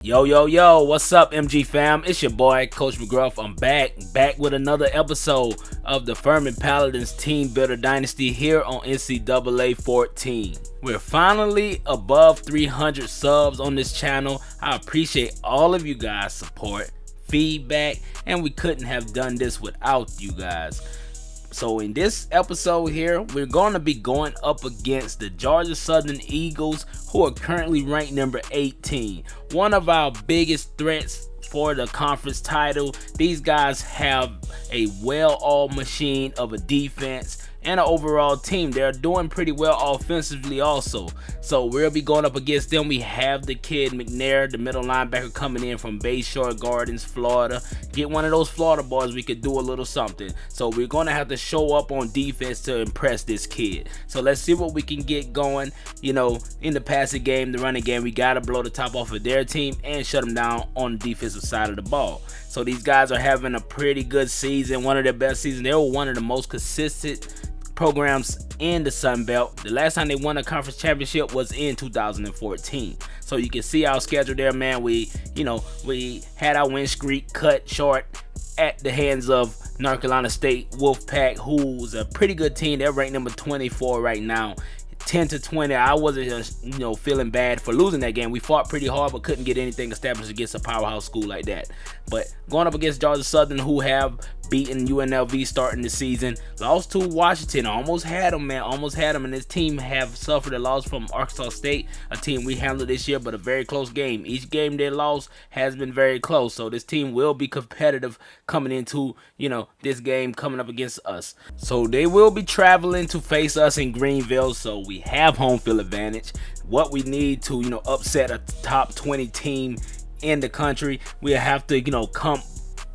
Yo, what's up, MG fam? It's your boy, Coach McGruff. I'm back with another episode of the Furman Paladins Team Builder Dynasty here on NCAA 14. We're finally above 300 subs on this channel. I appreciate all of you guys' support, feedback, and we couldn't have done this without you guys. So in this episode here, we're going to be going up against the Georgia Southern Eagles, who are currently ranked number 18. One of our biggest threats for the conference title. These guys have a well-oiled machine of a defense and an overall team. They're doing pretty well offensively also. So we'll be going up against them. We have the kid McNair, the middle linebacker, coming in from Bayshore Gardens, Florida. Get one of those Florida boys, we could do a little something. So we're going to have to show up on defense to impress this kid. So let's see what we can get going. You know, in the passing game, the running game, we got to blow the top off of their team and shut them down on the defensive side of the ball. So these guys are having a pretty good season, one of their best seasons. They were one of the most consistent programs in the Sun Belt. The last time they won a conference championship was in 2014. So you can see our schedule there, man. We had our win streak cut short at the hands of North Carolina State Wolfpack, who's a pretty good team. They're ranked number 24 right now. 10-20. I wasn't feeling bad for losing that game. We fought pretty hard but couldn't get anything established against a powerhouse school like that. But going up against Georgia Southern, who have beaten UNLV starting the season, lost to Washington, almost had them, man, almost had them. And this team have suffered a loss from Arkansas State, a team we handled this year, but a very close game. Each game they lost has been very close, so this team will be competitive coming into this game coming up against us. So they will be traveling to face us in Greenville, so we have home field advantage. What we need to upset a top 20 team in the country, we have to come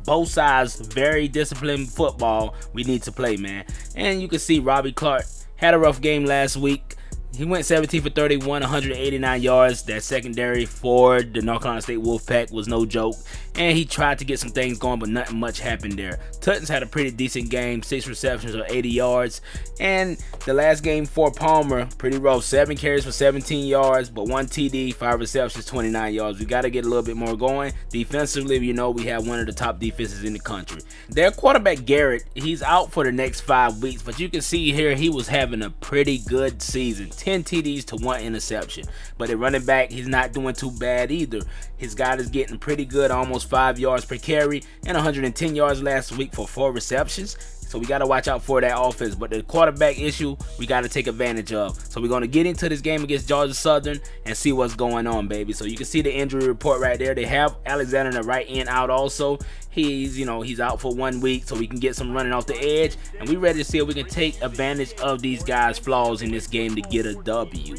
both sides, very disciplined football we need to play, man. And you can see Robbie Clark had a rough game last week. He went 17 for 31, 189 yards. That secondary for the North Carolina State Wolfpack was no joke. And he tried to get some things going, but nothing much happened there. Tuttons had a pretty decent game, 6 receptions or 80 yards. And the last game for Palmer, pretty rough, 7 carries for 17 yards, but 1 TD, 5 receptions, 29 yards. We got to get a little bit more going. Defensively, we have one of the top defenses in the country. Their quarterback, Garrett, he's out for the next 5 weeks, but you can see here he was having a pretty good season. 10 TDs to 1 interception. But at running back, he's not doing too bad either. His guy is getting pretty good, almost 5 yards per carry and 110 yards last week for 4 receptions. So we got to watch out for that offense. But the quarterback issue, we got to take advantage of. So we're going to get into this game against Georgia Southern and see what's going on, baby. So you can see the injury report right there. They have Alexander in the right end out also. He's out for 1 week, so we can get some running off the edge. And we ready to see if we can take advantage of these guys' flaws in this game to get a W.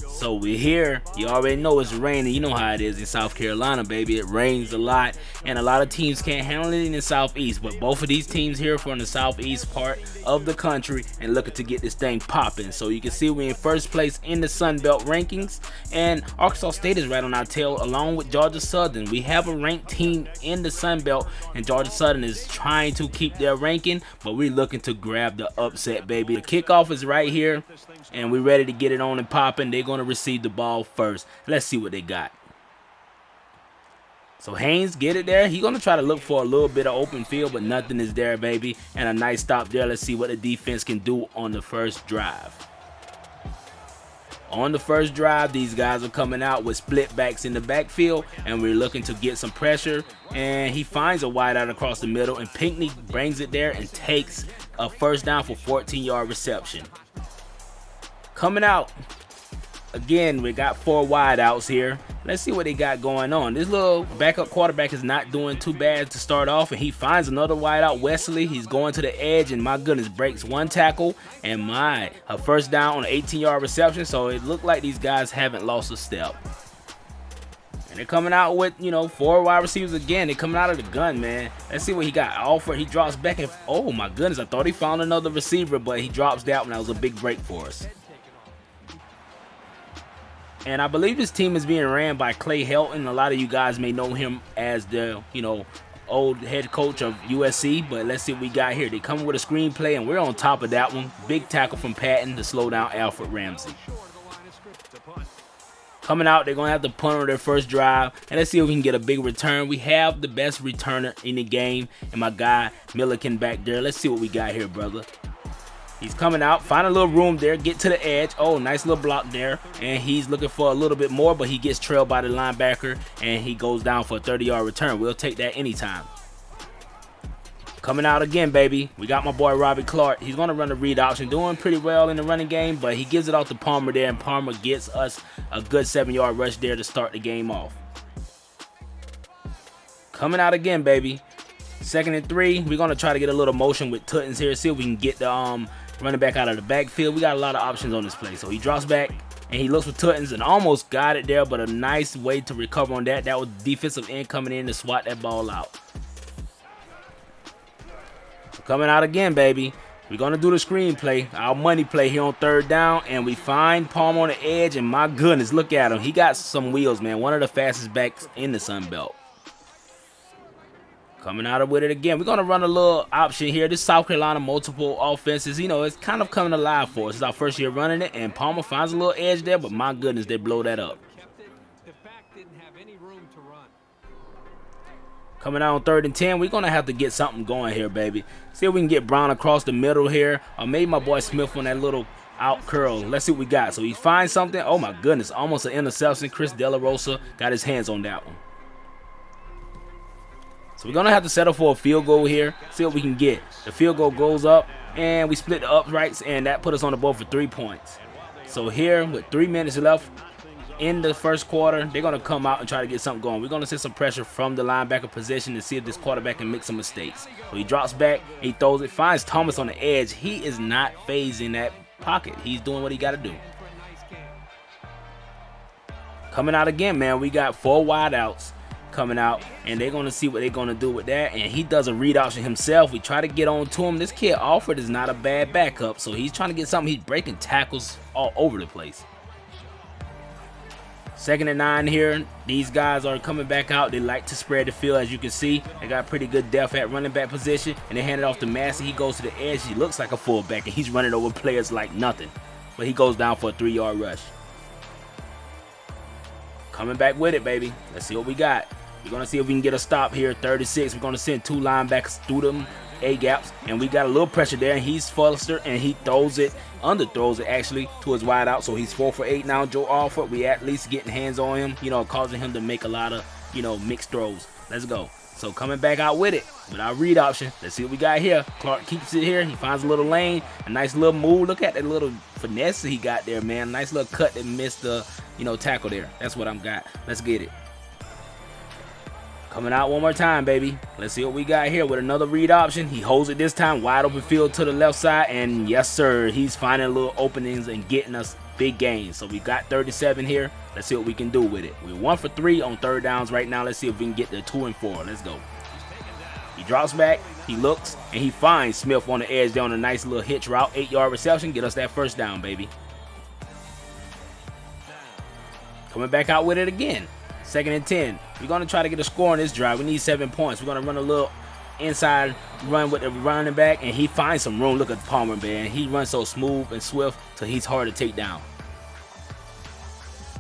So we're here. You already know it's raining. You know how it is in South Carolina, baby. It rains a lot, and a lot of teams can't handle it in the Southeast. But both of these teams here from the Southeast part of the country and looking to get this thing popping. So you can see we're in first place in the Sun Belt rankings, and Arkansas State is right on our tail along with Georgia Southern. We have a ranked team in the Sun Belt, and Georgia Southern is trying to keep their ranking, but we're looking to grab the upset, baby. The kickoff is right here, and we're ready to get it on and popping. They're going to receive the ball first. Let's see what they got. So Haynes get it there. He's going to try to look for a little bit of open field, but nothing is there, baby. And a nice stop there. Let's see what the defense can do on the first drive. On the first drive, these guys are coming out with split backs in the backfield, and we're looking to get some pressure. And he finds a wide out across the middle, and Pinckney brings it there and takes a first down for 14-yard reception. Coming out. Again, we got 4 wideouts here. Let's see what they got going on. This little backup quarterback is not doing too bad to start off, and he finds another wideout, Wesley. He's going to the edge, and my goodness, breaks 1 tackle, and a first down on an 18-yard reception. So it looked like these guys haven't lost a step. And they're coming out with, 4 wide receivers again. They're coming out of the gun, man. Let's see what he got. Alford, he drops back, and oh my goodness, I thought he found another receiver, but he drops that one. That was a big break for us. And I believe this team is being ran by Clay Helton. A lot of you guys may know him as the, old head coach of USC. But let's see what we got here. They come with a screenplay, and we're on top of that one. Big tackle from Patton to slow down Alfred Ramsey. Coming out, they're going to have to punt on their first drive. And let's see if we can get a big return. We have the best returner in the game. And my guy, Milliken, back there. Let's see what we got here, brother. He's coming out, find a little room there, get to the edge. Oh, nice little block there. And he's looking for a little bit more, but he gets trailed by the linebacker. And he goes down for a 30-yard return. We'll take that anytime. Coming out again, baby. We got my boy Robbie Clark. He's going to run the read option. Doing pretty well in the running game, but he gives it off to Palmer there, and Palmer gets us a good 7-yard rush there to start the game off. Coming out again, baby. 2nd and 3. We're going to try to get a little motion with Tuttons here. See if we can get the running back out of the backfield. We got a lot of options on this play. So he drops back, and he looks for Tuttons and almost got it there, but a nice way to recover on that. That was defensive end coming in to swat that ball out. Coming out again, baby. We're going to do the screen play, our money play here on 3rd down, and we find Palmer on the edge, and my goodness, look at him. He got some wheels, man. One of the fastest backs in the Sun Belt. Coming out with it again. We're going to run a little option here. This South Carolina multiple offenses, you know, it's kind of coming alive for us. It's our first year running it, and Palmer finds a little edge there, but my goodness, they blow that up. Coming out on 3rd and 10, we're going to have to get something going here, baby. See if we can get Brown across the middle here. Or maybe my boy Smith on that little out curl. Let's see what we got. So he finds something. Oh, my goodness. Almost an interception. Chris De La Rosa got his hands on that one. So we're going to have to settle for a field goal here. See what we can get. The field goal goes up, and we split the uprights, and that put us on the board for 3 points. So here, with 3 minutes left in the first quarter, they're going to come out and try to get something going. We're going to send some pressure from the linebacker position to see if this quarterback can make some mistakes. So he drops back, he throws it, finds Thomas on the edge. He is not phasing that pocket. He's doing what he got to do. Coming out again, man, we got 4 wideouts coming out, and they're going to see what they're going to do with that. And he does a read option himself. We try to get on to him. This kid Alfred is not a bad backup, so he's trying to get something. He's breaking tackles all over the place. 2nd and 9 here. These guys are coming back out. They like to spread the field, as you can see. They got pretty good depth at running back position, and they hand it off to Massey. He goes to the edge. He looks like a fullback, and he's running over players like nothing. But he goes down for a 3-yard rush. Coming back with it, baby. Let's see what we got. We're going to see if we can get a stop here. 36. We're going to send 2 linebackers through them A-gaps, and we got a little pressure there, and he's Foster, and he throws it, underthrows it actually, to his wide out. So he's 4 for 8 now. Joe Alford, we at least getting hands on him, you know, causing him to make a lot of, you know, mixed throws. Let's go. So coming back out with it, with our read option. Let's see what we got here. Clark keeps it here. He finds a little lane, a nice little move. Look at that little finesse he got there, man. Nice little cut that missed the, you know, tackle there. That's what I'm got. Let's get it. Coming out one more time, baby. Let's see what we got here with another read option. He holds it this time, wide open field to the left side, and yes, sir, he's finding little openings and getting us big gains. So we got 37 here. Let's see what we can do with it. We're 1 for 3 on 3rd downs right now. Let's see if we can get the 2 and 4. Let's go. He drops back, he looks, and he finds Smith on the edge there on a nice little hitch route. 8-yard reception, get us that 1st down, baby. Coming back out with it again. 2nd and 10. We're going to try to get a score on this drive. We need 7 points. We're going to run a little inside run with the running back, and he finds some room. Look at Palmer, man. He runs so smooth and swift, so he's hard to take down.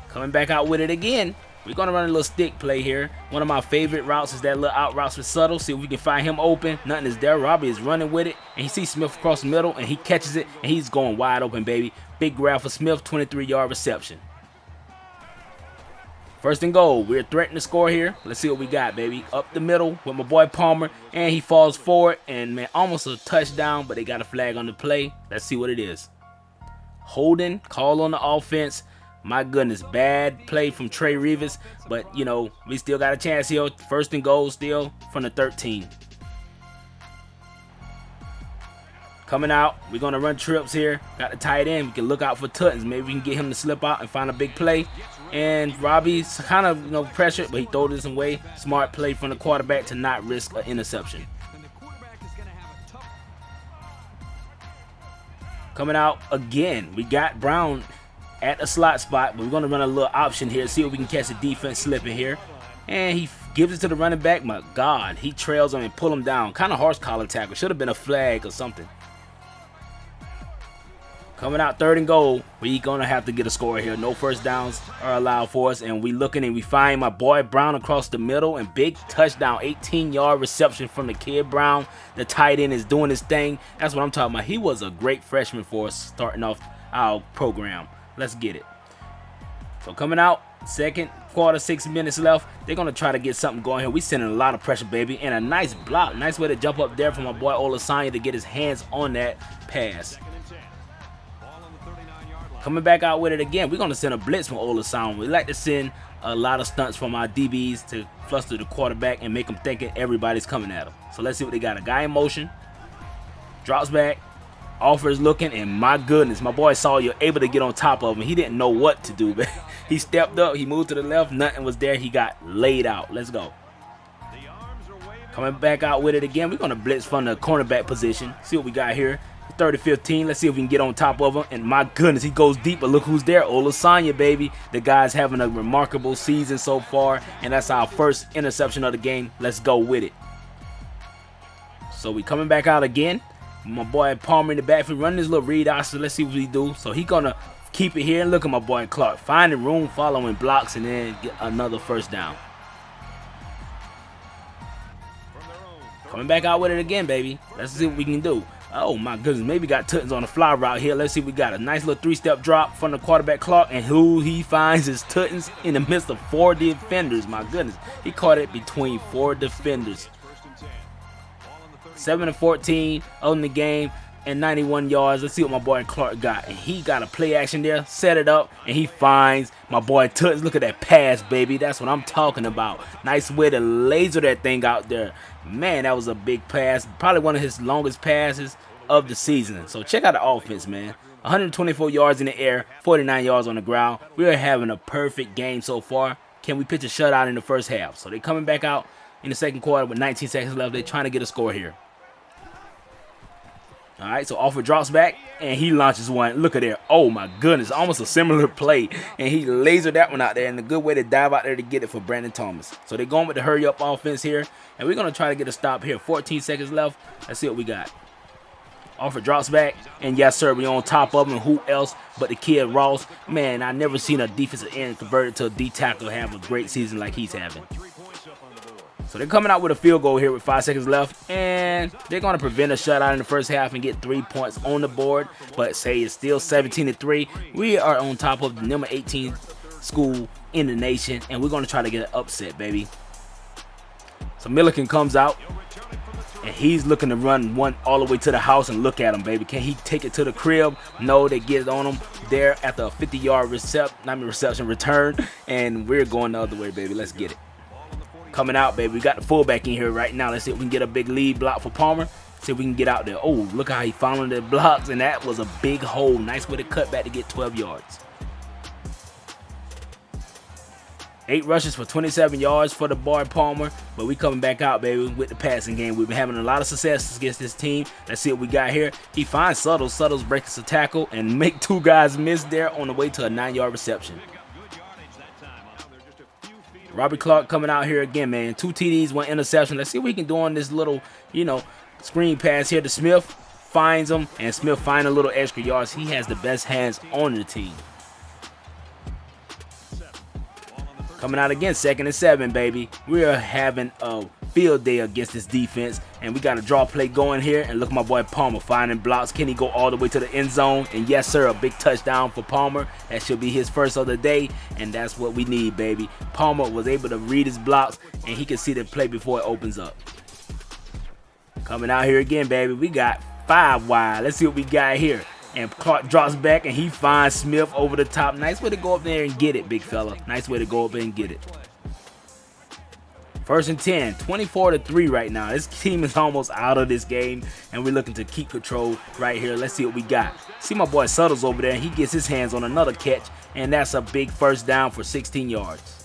Coming back out with it again. We're going to run a little stick play here. One of my favorite routes is that little out routes with Subtle. See if we can find him open. Nothing is there. Robbie is running with it, and he sees Smith across the middle, and he catches it, and he's going wide open, baby. Big grab for Smith, 23-yard reception. 1st and goal. We're threatening to score here. Let's see what we got, baby. Up the middle with my boy Palmer, and he falls forward, and man, almost a touchdown, but they got a flag on the play. Let's see what it is. Holding, call on the offense. My goodness, bad play from Trey Rivas, but you know, we still got a chance here. 1st and goal still from the 13. Coming out, we're going to run trips here. Got the tight end. We can look out for Tuttons. Maybe we can get him to slip out and find a big play. And Robbie's kind of, you know, pressured, but he throws this away. Smart play from the quarterback to not risk an interception. Coming out again, we got Brown at a slot spot, but we're going to run a little option here. See if we can catch the defense slipping here. And he gives it to the running back. My God, he trails him and pull him down. Kind of horse collar tackle. Should have been a flag or something. Coming out 3rd and goal, we gonna have to get a score here. No first downs are allowed for us, and we looking and we find my boy Brown across the middle, and big touchdown, 18-yard reception from the kid Brown. The tight end is doing his thing. That's what I'm talking about. He was a great freshman for us starting off our program. Let's get it. So coming out, 2nd quarter, 6 minutes left. They're gonna try to get something going here. We sending a lot of pressure, baby, and a nice block. Nice way to jump up there from my boy Olasanya to get his hands on that pass. Coming back out with it again, we're going to send a blitz from Olasanya. We like to send a lot of stunts from our DBs to fluster the quarterback and make them thinking everybody's coming at him. So let's see what they got. A guy in motion, drops back, offers looking, and my goodness, my boy Sawyer able to get on top of him. He didn't know what to do, but he stepped up, he moved to the left, nothing was there, he got laid out. Let's go. Coming back out with it again, we're going to blitz from the cornerback position. See what we got here. 30-15. Let's see if we can get on top of him. And my goodness, he goes deep, but look who's there. Olasanya, baby. The guy's having a remarkable season so far, and that's our first interception of the game. Let's go with it. So we coming back out again. My boy Palmer in the backfield running his little read out, so let's see what we do. So he gonna keep it here, and look at my boy Clark finding room, following blocks, and then get another first down. Coming back out with it again, baby. Let's see what we can do. Oh my goodness, maybe got Tuttons on the fly route here. Let's see, we got a nice little 3-step drop from the quarterback Clark, and who he finds is Tuttons in the midst of 4 defenders. My goodness, he caught it between 4 defenders. 7-14 on the game and 91 yards. Let's see what my boy Clark got. And he got a play action there, set it up, and he finds my boy Tuttons. Look at that pass, baby. That's what I'm talking about. Nice way to laser that thing out there. Man, that was a big pass. Probably one of his longest passes of the season. So check out the offense, man. 124 yards in the air, 49 yards on the ground. We are having a perfect game so far. Can we pitch a shutout in the first half? So they're coming back out in the 2nd quarter with 19 seconds left. They're trying to get a score here. All right, so Offer drops back, and he launches one. Look at there. Oh, my goodness. Almost a similar play. And he lasered that one out there, and a good way to dive out there to get it for Brandon Thomas. So they're going with the hurry-up offense here, and we're going to try to get a stop here. 14 seconds left. Let's see what we got. Offer drops back, and yes, sir, we on top of him. Who else but the kid Ross? Man, I never seen a defensive end converted to a D tackle have a great season like he's having. So they're coming out with a field goal here with 5 seconds left, and they're going to prevent a shutout in the first half and get 3 points on the board. But say it's still 17-3. We are on top of the number 18 school in the nation, and we're going to try to get an upset, baby. So Milliken comes out, and he's looking to run one all the way to the house, and look at him, baby. Can he take it to the crib? No, they get it on him there at the 50-yard reception return, and we're going the other way, baby. Let's get it. Coming out, baby. We got the fullback in here right now. Let's see if we can get a big lead block for Palmer. See if we can get out there. Oh, look how he following the blocks, and that was a big hole. Nice way to cut back to get 12 yards. 8 rushes for 27 yards for the boy Palmer, but we coming back out, baby, with the passing game. We've been having a lot of success against this team. Let's see what we got here. He finds Suttles. Suttles breaks a tackle and make 2 guys miss there on the way to a 9-yard reception. Robbie Clark coming out here again, man. 2 TDs, 1 interception. Let's see what we can do on this little, screen pass here to Smith. Finds him, and Smith finds a little extra yards. He has the best hands on the team. Coming out again, 2nd and 7, baby. We are having a field day against this defense, and we got a draw play going here. And look at my boy Palmer finding blocks. Can he go all the way to the end zone? And yes, sir, a big touchdown for Palmer. That should be his first of the day, and that's what we need, baby. Palmer was able to read his blocks, and he can see the play before it opens up. Coming out here again, baby. We got 5 wide. Let's see what we got here. And Clark drops back, and he finds Smith over the top. Nice way to go up there and get it, big fella. Nice way to go up there and get it. 1st and 10, 24-3 right now. This team is almost out of this game, and we're looking to keep control right here. Let's see what we got. See my boy Suttles over there. He gets his hands on another catch, and that's a big first down for 16 yards.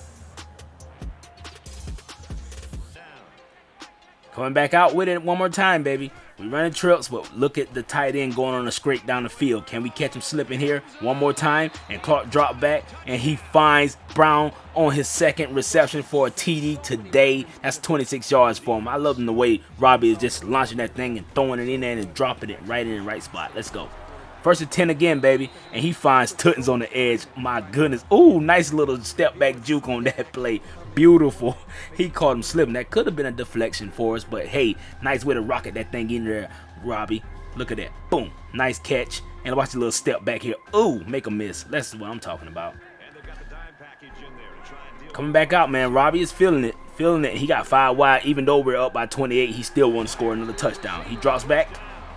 Coming back out with it one more time, baby. We running trips, but look at the tight end going on a scrape down the field. Can we catch him slipping here one more time? And Clark drop back, and he finds Brown on his 2nd reception for a TD today. That's 26 yards for him. I love the way Robbie is just launching that thing and throwing it in there and dropping it right in the right spot. Let's go. First and 10 again, baby. And he finds Tuttons on the edge. My goodness. Ooh, nice little step back juke on that play. Beautiful. He caught him slipping. That could have been a deflection for us, but hey, nice way to rocket that thing in there, Robbie. Look at that. Boom. Nice catch. And watch the little step back here. Ooh, make a miss. That's what I'm talking about. Coming back out, man. Robbie is feeling it. Feeling it. He got 5 wide. Even though we're up by 28, he still wants to score another touchdown. He drops back,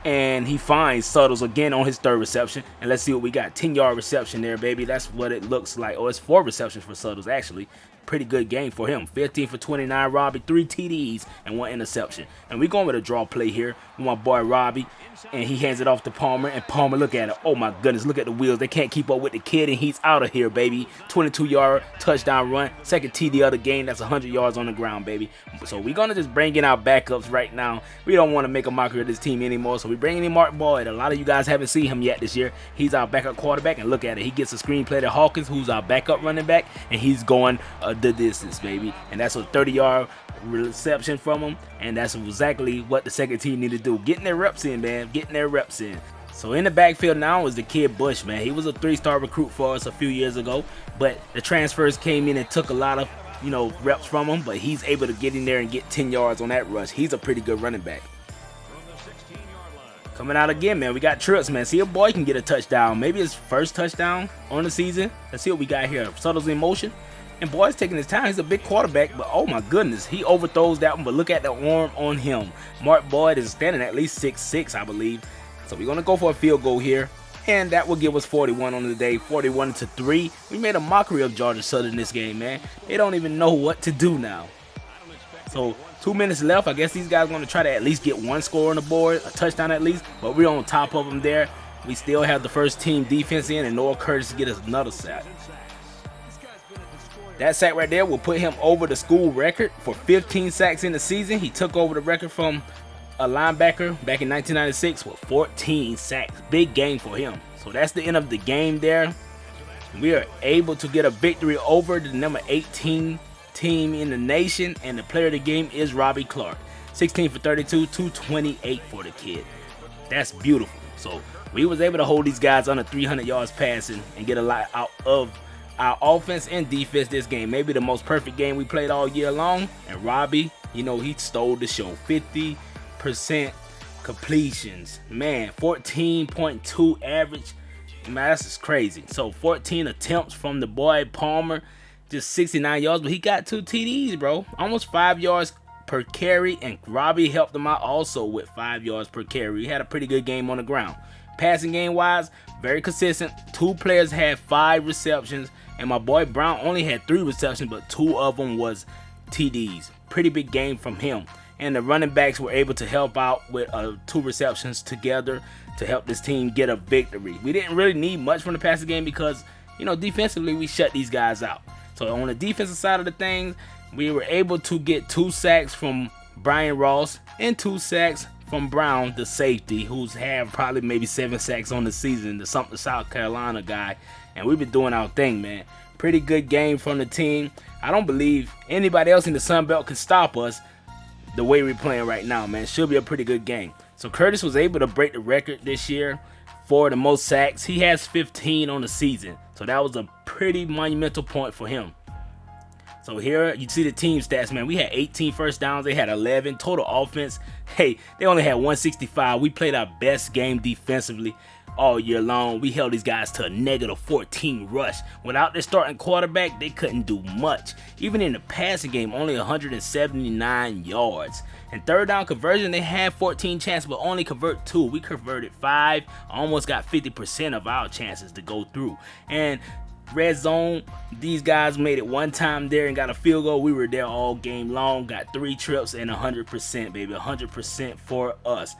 and he finds Suttles again on his 3rd reception. And let's see what we got. 10-yard reception there, baby. That's what it looks like. Oh, it's 4 receptions for Suttles, actually. Pretty good game for him. 15 for 29, Robbie. 3 TDs and 1 interception. And we're going with a draw play here with my boy Robbie. And he hands it off to Palmer. And Palmer, look at it. Oh, my goodness. Look at the wheels. They can't keep up with the kid. And he's out of here, baby. 22-yard touchdown run. 2nd TD of the game. That's 100 yards on the ground, baby. So we're going to just bring in our backups right now. We don't want to make a mockery of this team anymore. So we're bringing in Mark Boyd. A lot of you guys haven't seen him yet this year. He's our backup quarterback. And look at it. He gets a screen play to Hawkins, who's our backup running back. And he's going the distance, baby. And that's a 30-yard reception from him, and that's exactly what the second team need to do. Getting their reps in, man. Getting their reps in. So in the backfield now is the kid Bush, man. He was a 3-star recruit for us a few years ago, but the transfers came in and took a lot of, reps from him, but he's able to get in there and get 10 yards on that rush. He's a pretty good running back. Coming out again, man. We got trips, man. See if Boy can get a touchdown. Maybe his first touchdown on the season. Let's see what we got here. Suttles in motion. And Boyd's taking his time. He's a big quarterback, but oh my goodness, he overthrows that one. But look at the arm on him. Mark Boyd is standing at least 6'6", I believe. So we're going to go for a field goal here. And that will give us 41 on the day, 41-3. We made a mockery of Georgia Southern in this game, man. They don't even know what to do now. So 2 minutes left. I guess these guys are going to try to at least get 1 score on the board, a touchdown at least. But we're on top of them there. We still have the first team defense in, and Noah Curtis get us another sack. That sack right there will put him over the school record for 15 sacks in the season. He took over the record from a linebacker back in 1996 with 14 sacks. Big game for him. So that's the end of the game there. We are able to get a victory over the number 18 team in the nation, and the player of the game is Robbie Clark. 16 for 32, 228 for the kid. That's beautiful. So we was able to hold these guys under 300 yards passing and get a lot out of our offense and defense this game. Maybe the most perfect game we played all year long. And Robbie, he stole the show. 50% completions. Man, 14.2 average. Man, that's just crazy. So 14 attempts from the boy Palmer. Just 69 yards, but he got 2 TDs, bro. Almost 5 yards per carry. And Robbie helped him out also with 5 yards per carry. He had a pretty good game on the ground. Passing game wise, very consistent. 2 players had 5 receptions. And my boy Brown only had 3 receptions, but 2 of them was TDs. Pretty big game from him. And the running backs were able to help out with 2 receptions together to help this team get a victory. We didn't really need much from the passing game because, defensively we shut these guys out. So on the defensive side of the things, we were able to get 2 sacks from Brian Ross and 2 sacks from Brown, the safety, who's had probably maybe 7 sacks on the season, the South Carolina guy. And we've been doing our thing, man. Pretty good game from the team. I don't believe anybody else in the Sun Belt can stop us the way we're playing right now, man. Should be a pretty good game. So Curtis was able to break the record this year for the most sacks. He has 15 on the season. So that was a pretty monumental point for him. So here you see the team stats, man. We had 18 first downs. They had 11 total offense. Hey, they only had 165. We played our best game defensively all year long. We held these guys to a -14 rush. Without their starting quarterback, they couldn't do much. Even in the passing game, only 179 yards. And third down conversion, they had 14 chances, but only convert 2. We converted 5. Almost got 50% of our chances to go through. And red zone, these guys made it one time there and got a field goal. We were there all game long. Got 3 trips and 100%, baby. 100% for us.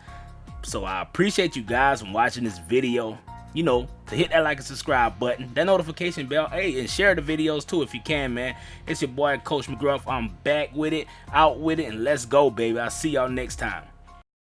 So I appreciate you guys from watching this video. To hit that like and subscribe button, that notification bell, hey, and share the videos too if you can, man. It's your boy Coach McGruff. I'm back with it, out with it, and let's go, baby. I'll see y'all next time.